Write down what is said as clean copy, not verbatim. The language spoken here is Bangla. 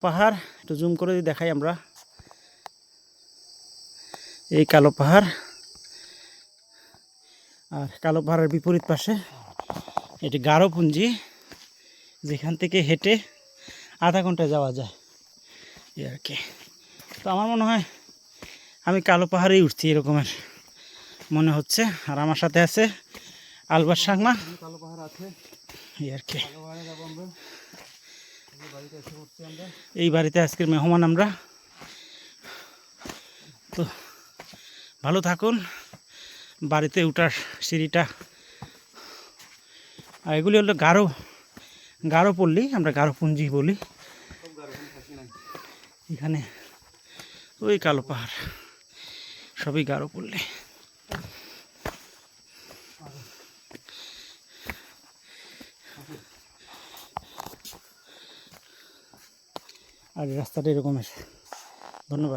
পাহাড় একটু জুম করে দেখাই আমরা। এই কালো পাহাড়, আর কালো পাহাড়ের বিপরীত পাশে এটি গারোপুঞ্জি, যেখান থেকে হেঁটে আধা ঘন্টায় যাওয়া যায় এই আর কি। তো আমার মনে হয় আমি কালো পাহাড়েই উঠছি এরকমের মনে হচ্ছে। আর আমার সাথে আছে আলবাস সাংমা, কালো পাহাড় আছে এই আর কি। আমরা এই বাড়িতে আজকের মেহমান আমরা। তো ভালো থাকুন। বাড়িতে উঠার সিঁড়িটা, আর এগুলি হলো গারো পল্লী, আমরা গারোপুঞ্জি বলি এখানে। ওই কালো পাহাড় সবই গারো পল্লী। আর রাস্তাটা এরকমের। ধন্যবাদ।